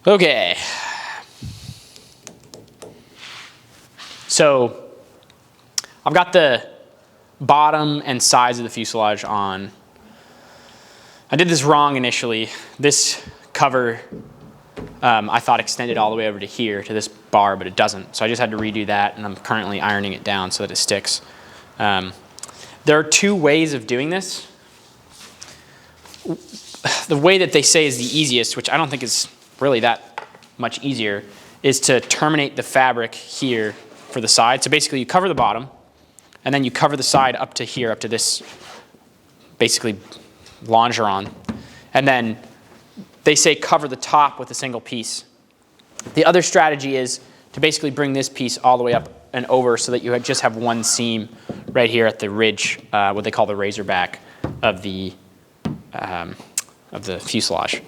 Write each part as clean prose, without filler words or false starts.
Okay. So I've got the bottom and sides of the fuselage on. I did this wrong initially. This cover I thought extended all the way over to here, to this bar, but it doesn't. So I just had to redo that, and I'm currently ironing it down so that it sticks. There are two ways of doing this. The way that they say is the easiest, which I don't think is really that much easier, is to terminate the fabric here for the side. So basically you cover the bottom, and then you cover the side up to here, up to this basically longeron. And then they say cover the top with a single piece. The other strategy is to basically bring this piece all the way up and over so that you just have one seam right here at the ridge, what they call the razorback of the fuselage.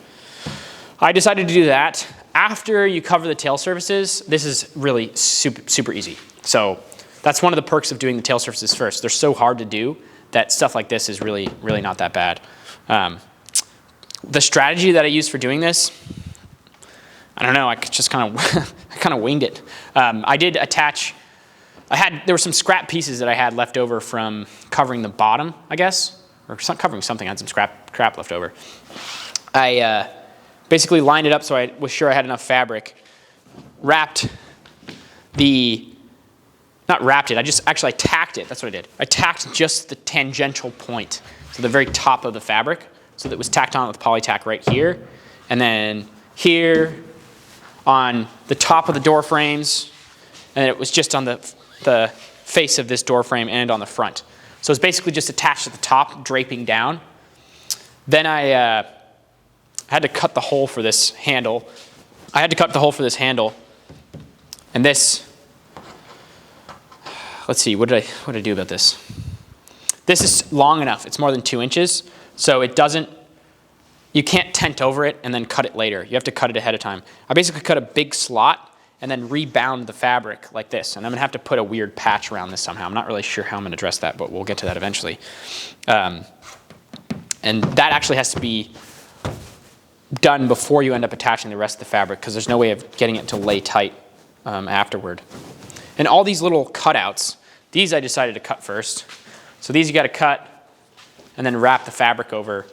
I decided to do that. After you cover the tail surfaces, this is really super easy. So that's one of the perks of doing the tail surfaces first. They're so hard to do that stuff like this is really not that bad. The strategy that I used for doing this, I don't know, I just kind of winged it. I did attach, there were some scrap pieces that I had left over from covering the bottom, I guess, or covering something. I had some scrap left over. I basically lined it up so I was sure I had enough fabric, not wrapped it, I tacked it, that's what I did. I tacked just the tangential point, so the very top of the fabric, so that it was tacked on with polytack right here, and then here on the top of the door frames, and it was just on the face of this door frame and on the front. So it's basically just attached at the top, draping down. Then I had to cut the hole for this handle. And this, let's see, what did I do about this? This is long enough, it's more than 2 inches, so you can't tent over it and then cut it later. You have to cut it ahead of time. I basically cut a big slot and then rebound the fabric like this. And I'm gonna have to put a weird patch around this somehow. I'm not really sure how I'm gonna address that, but we'll get to that eventually. And that actually has to be done before you end up attaching the rest of the fabric, because there's no way of getting it to lay tight afterward. And all these little cutouts, these I decided to cut first. So these you gotta cut and then wrap the fabric over.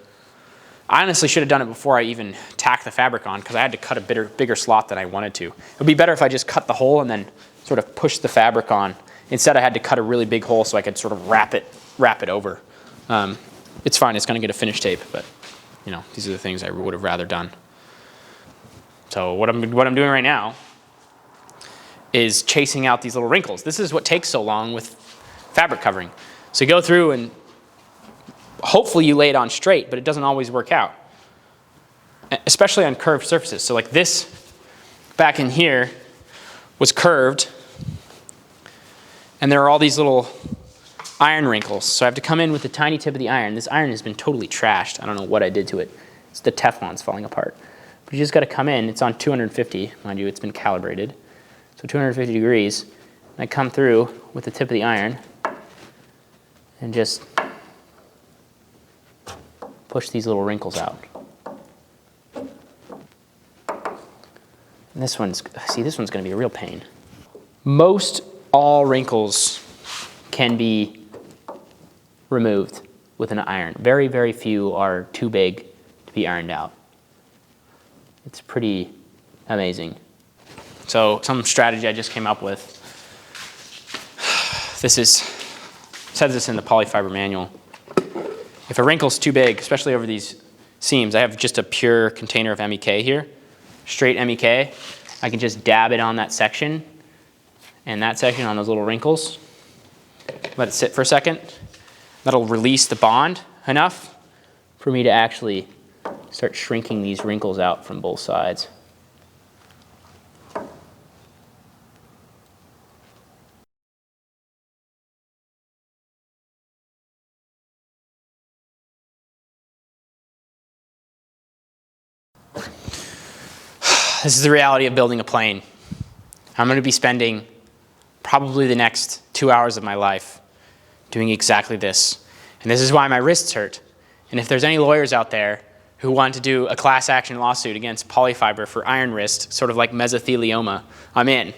I honestly should have done it before I even tacked the fabric on, because I had to cut a bigger slot than I wanted to. It would be better if I just cut the hole and then sort of push the fabric on. Instead I had to cut a really big hole so I could sort of wrap it over. It's fine, it's gonna get a finish tape, but you know, these are the things I would have rather done. So what I'm doing right now is chasing out these little wrinkles. This is what takes so long with fabric covering. So you go through and hopefully you lay it on straight, but it doesn't always work out, especially on curved surfaces. So like this back in here was curved, and there are all these little iron wrinkles. So I have to come in with the tiny tip of the iron. This iron has been totally trashed. I don't know what I did to it. It's the Teflon's falling apart. But you just gotta come in. It's on 250, mind you, it's been calibrated. So 250 degrees. And I come through with the tip of the iron and just push these little wrinkles out. And this one's gonna be a real pain. Most all wrinkles can be removed with an iron. Very few are too big to be ironed out. It's pretty amazing. So some strategy I just came up with. Says this in the polyfiber manual. If a wrinkle's too big, especially over these seams, I have just a pure container of MEK here, straight MEK. I can just dab it on that section and that section on those little wrinkles. Let it sit for a second. That'll release the bond enough for me to actually start shrinking these wrinkles out from both sides. This is the reality of building a plane. I'm going to be spending probably the next 2 hours of my life doing exactly this. And this is why my wrists hurt. And if there's any lawyers out there who wanted to do a class action lawsuit against polyfiber for iron wrist, sort of like mesothelioma, I'm in.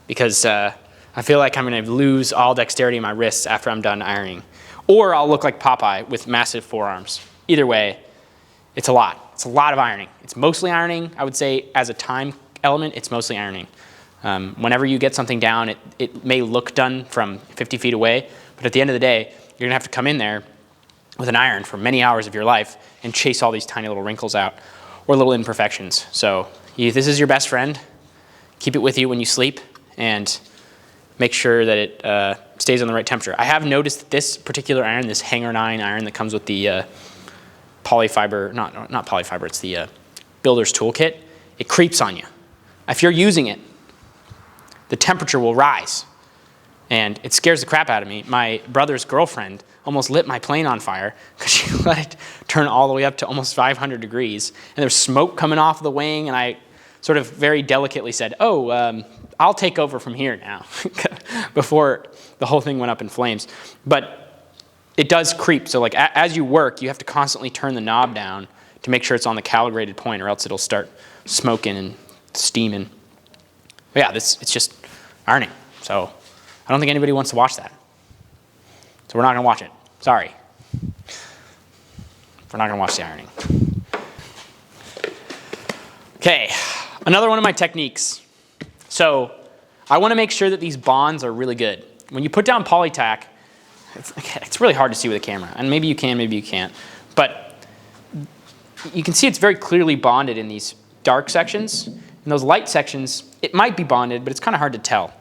Because I feel like I'm going to lose all dexterity in my wrists after I'm done ironing. Or I'll look like Popeye with massive forearms. Either way, it's a lot. It's a lot of ironing. It's mostly ironing. I would say as a time element, it's mostly ironing. Whenever you get something down, it may look done from 50 feet away, but at the end of the day, you're going to have to come in there with an iron for many hours of your life and chase all these tiny little wrinkles out or little imperfections. So this is your best friend. Keep it with you when you sleep and make sure that it stays on the right temperature. I have noticed that this particular iron, this Hanger 9 iron that comes with the polyfiber, not polyfiber, it's the builder's toolkit, it creeps on you. If you're using it, the temperature will rise. And it scares the crap out of me. My brother's girlfriend almost lit my plane on fire because she let it turn all the way up to almost 500 degrees. And there's smoke coming off the wing, and I sort of very delicately said, I'll take over from here now, before the whole thing went up in flames. But it does creep. So like as you work, you have to constantly turn the knob down to make sure it's on the calibrated point, or else it'll start smoking and steaming. But yeah, it's just ironing. So I don't think anybody wants to watch that. So we're not going to watch it. Sorry. We're not going to watch the ironing. Okay, another one of my techniques. So I want to make sure that these bonds are really good. When you put down polytack, it's really hard to see with a camera. And maybe you can, maybe you can't. But you can see it's very clearly bonded in these dark sections. In those light sections, it might be bonded, but it's kind of hard to tell.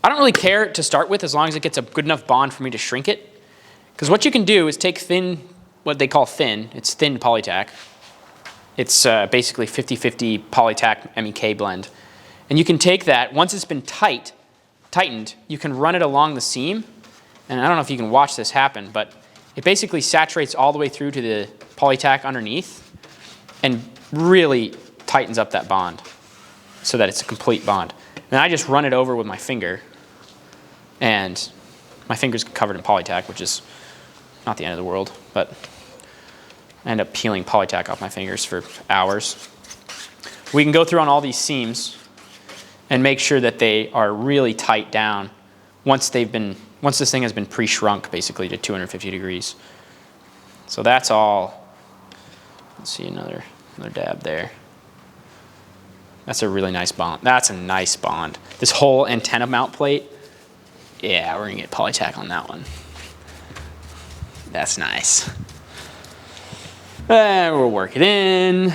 I don't really care to start with as long as it gets a good enough bond for me to shrink it. Because what you can do is take thin, what they call thin, it's thin polytack. It's basically 50-50 polytack MEK blend. And you can take that, once it's been tightened, you can run it along the seam. And I don't know if you can watch this happen, but it basically saturates all the way through to the polytack underneath and really tightens up that bond so that it's a complete bond. And I just run it over with my finger, and my finger's covered in polytack, which is not the end of the world, but I end up peeling polytack off my fingers for hours. We can go through on all these seams and make sure that they are really tight down once this thing has been pre-shrunk basically to 250 degrees. So that's all. Let's see, another dab there. That's a really nice bond. That's a nice bond. This whole antenna mount plate, yeah, we're gonna get polytack on that one. That's nice. And we'll work it in.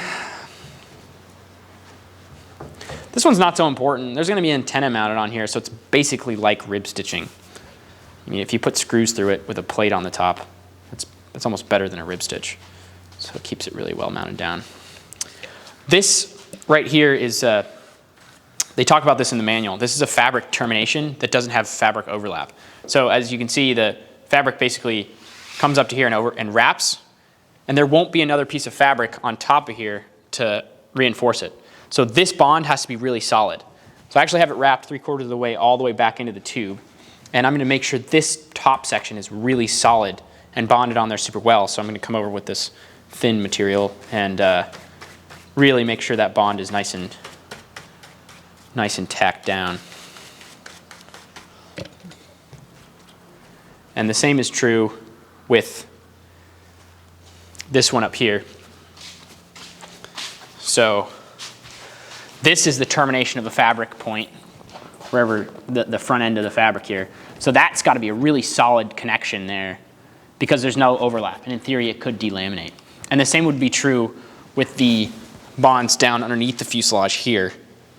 This one's not so important. There's gonna be an antenna mounted on here, so it's basically like rib stitching. I mean, if you put screws through it with a plate on the top, that's almost better than a rib stitch. So it keeps it really well mounted down. This right here is, they talk about this in the manual. This is a fabric termination that doesn't have fabric overlap. So as you can see, the fabric basically comes up to here and wraps, and there won't be another piece of fabric on top of here to reinforce it. So this bond has to be really solid. So I actually have it wrapped 3/4 of the way all the way back into the tube, and I'm going to make sure this top section is really solid and bonded on there super well. So I'm going to come over with this thin material and really make sure that bond is nice and tacked down. And the same is true with this one up here. So this is the termination of the fabric point, wherever the front end of the fabric here. So that's got to be a really solid connection there because there's no overlap. And in theory, it could delaminate. And the same would be true with the bonds down underneath the fuselage here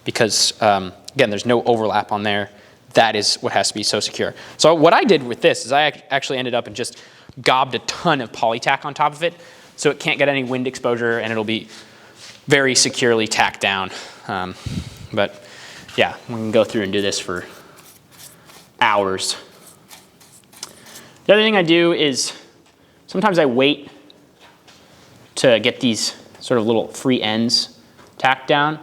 because, again, there's no overlap on there. That is what has to be so secure. So what I did with this is I actually ended up and just gobbed a ton of polytack on top of it so it can't get any wind exposure and it'll be very securely tacked down. But yeah, we can go through and do this for hours. The other thing I do is sometimes I wait to get these sort of little free ends tacked down.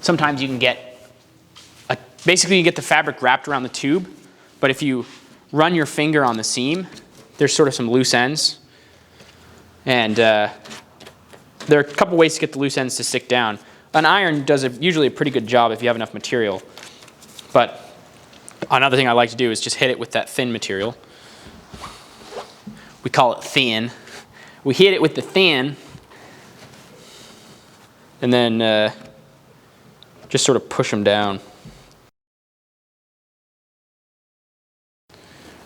Sometimes you can get, basically you get the fabric wrapped around the tube, but if you run your finger on the seam, there's sort of some loose ends. And there are a couple ways to get the loose ends to stick down. An iron does usually a pretty good job if you have enough material. But another thing I like to do is just hit it with that thin material. We call it thin. We hit it with the thin, and then just sort of push them down.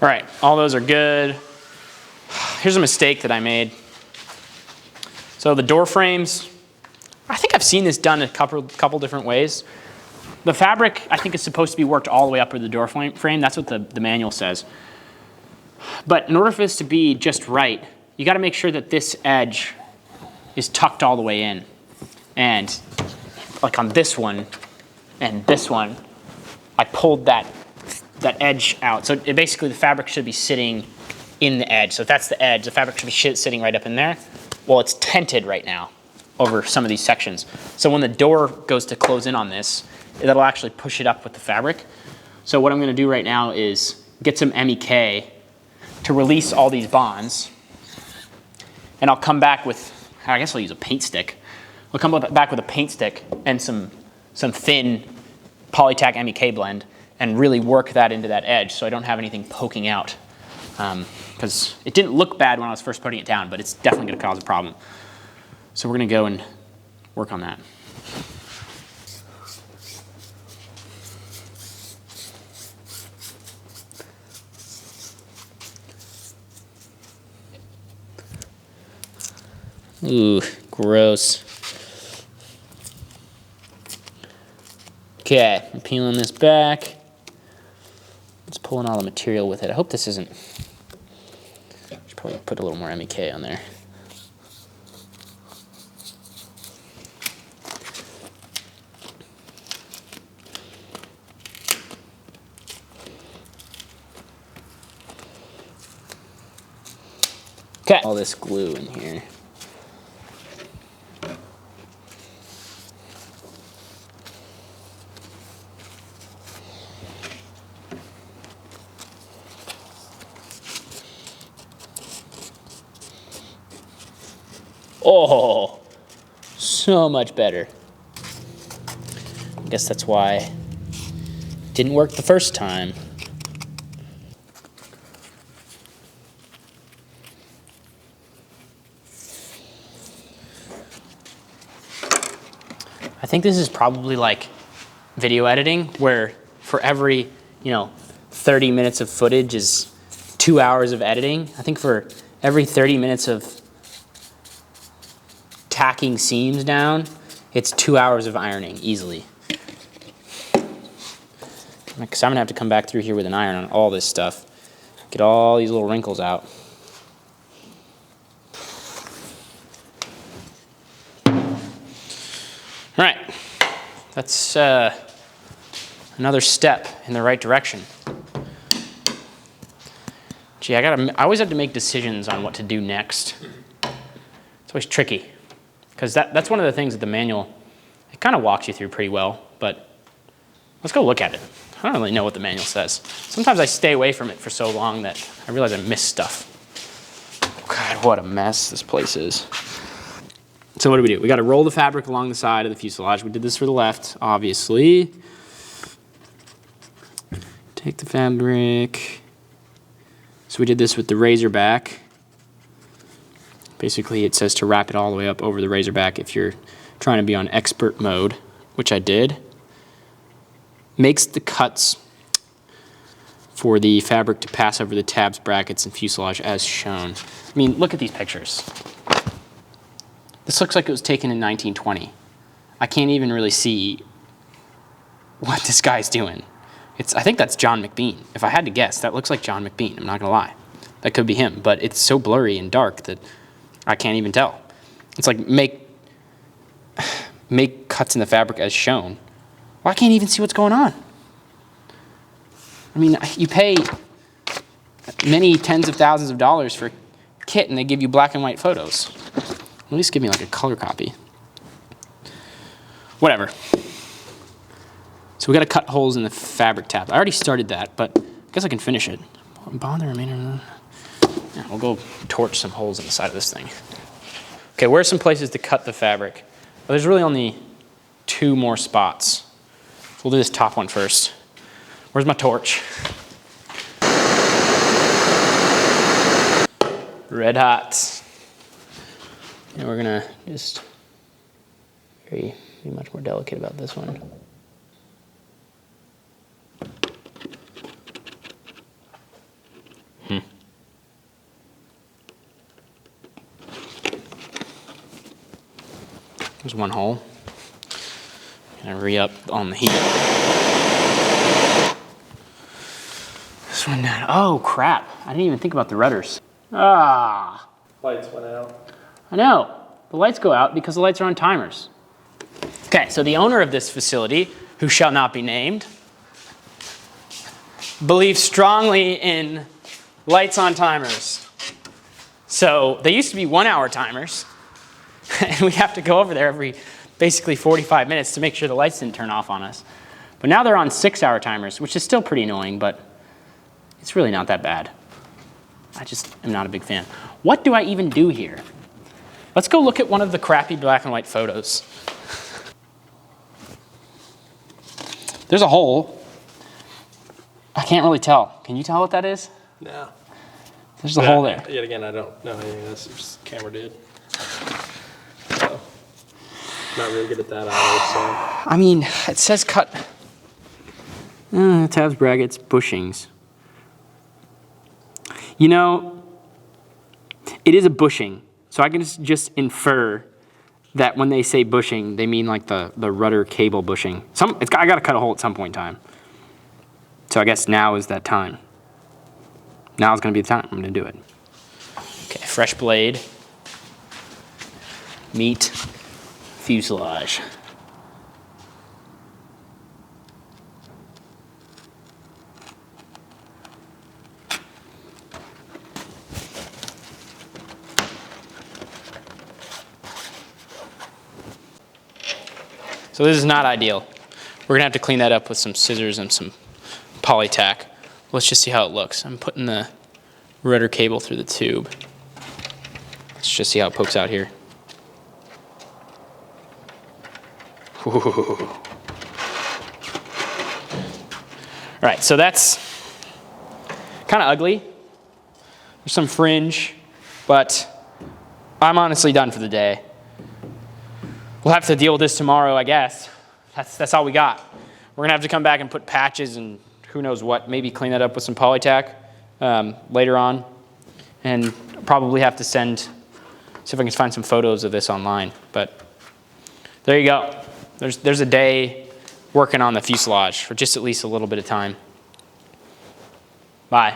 All right, all those are good. Here's a mistake that I made. So the door frames, I think I've seen this done a couple different ways. The fabric, I think, is supposed to be worked all the way up with the door frame. That's what the manual says. But in order for this to be just right, you got to make sure that this edge is tucked all the way in. And like on this one and this one, I pulled that edge out. So basically the fabric should be sitting in the edge. So if that's the edge, the fabric should be sitting right up in there. Well, it's tented right now over some of these sections. So when the door goes to close in on this, that'll actually push it up with the fabric. So what I'm going to do right now is get some MEK to release all these bonds. And I'll come back with, I guess I'll use a paint stick. I'll come back with a paint stick and some thin Polytac MEK blend and really work that into that edge so I don't have anything poking out. Because it didn't look bad when I was first putting it down, but it's definitely going to cause a problem. So we're going to go and work on that. Ooh, gross. Okay, I'm peeling this back. It's pulling all the material with it. I hope this isn't... Should probably put a little more MEK on there. Okay, all this glue in here. Oh, so much better. I guess that's why it didn't work the first time. I think this is probably like video editing, where for every, 30 minutes of footage is 2 hours of editing. I think for every 30 minutes of tacking seams down, it's 2 hours of ironing easily. Because I'm gonna have to come back through here with an iron on all this stuff, get all these little wrinkles out. All right, that's another step in the right direction. Gee, I always have to make decisions on what to do next. It's always tricky, because that's one of the things that the manual, it kind of walks you through pretty well, but let's go look at it. I don't really know what the manual says. Sometimes I stay away from it for so long that I realize I miss stuff. God, what a mess this place is. So what do? We got to roll the fabric along the side of the fuselage. We did this for the left, obviously. Take the fabric. So we did this with the Razorback. Basically, it says to wrap it all the way up over the Razorback if you're trying to be on expert mode, which I did. Makes the cuts for the fabric to pass over the tabs, brackets, and fuselage as shown. I mean, look at these pictures. This looks like it was taken in 1920. I can't even really see what this guy's doing. I think that's John McBean. If I had to guess, that looks like John McBean. I'm not gonna lie. That could be him, but it's so blurry and dark that I can't even tell. It's like make cuts in the fabric as shown. Well, I can't even see what's going on. I mean, you pay many tens of thousands of dollars for a kit and they give you black and white photos. At least give me like a color copy. Whatever. So we got to cut holes in the fabric tab. I already started that, but I guess I can finish it. Bother, I mean, yeah, we'll go torch some holes in the side of this thing. Okay, where are some places to cut the fabric? Well, there's really only 2 more spots. So we'll do this top one first. Where's my torch? Red hot. And we're gonna just be much more delicate about this one. There's one hole. Gonna re-up on the heat. This one down. Oh crap! I didn't even think about the rudders. Ah. Lights went out. I know. The lights go out because the lights are on timers. Okay, so the owner of this facility, who shall not be named, believes strongly in lights on timers. So they used to be 1-hour timers, and we have to go over there every basically 45 minutes to make sure the lights didn't turn off on us. But now they're on 6-hour timers, which is still pretty annoying, but it's really not that bad. I just am not a big fan. What do I even do here? Let's go look at one of the crappy black and white photos. There's a hole. I can't really tell. Can you tell what that is? No. There's a hole there. Yet again, I don't know anything. That's just the camera did. So, not really good at that either, so. I mean, it says cut. Tabs, brackets, bushings. You know, it is a bushing. So I can just infer that when they say bushing, they mean like the rudder cable bushing. I got to cut a hole at some point in time. So I guess now is that time. Now is going to be the time. I'm going to do it. Okay, fresh blade. Meet fuselage. So this is not ideal. We're gonna have to clean that up with some scissors and some poly tack. Let's just see how it looks. I'm putting the rudder cable through the tube. Let's just see how it pokes out here. Ooh. All right, so that's kind of ugly. There's some fringe, but I'm honestly done for the day. We'll have to deal with this tomorrow, I guess. That's all we got. We're gonna have to come back and put patches and who knows what, maybe clean that up with some poly tack later on. And probably have to see if I can find some photos of this online. But there you go. There's a day working on the fuselage for just at least a little bit of time. Bye.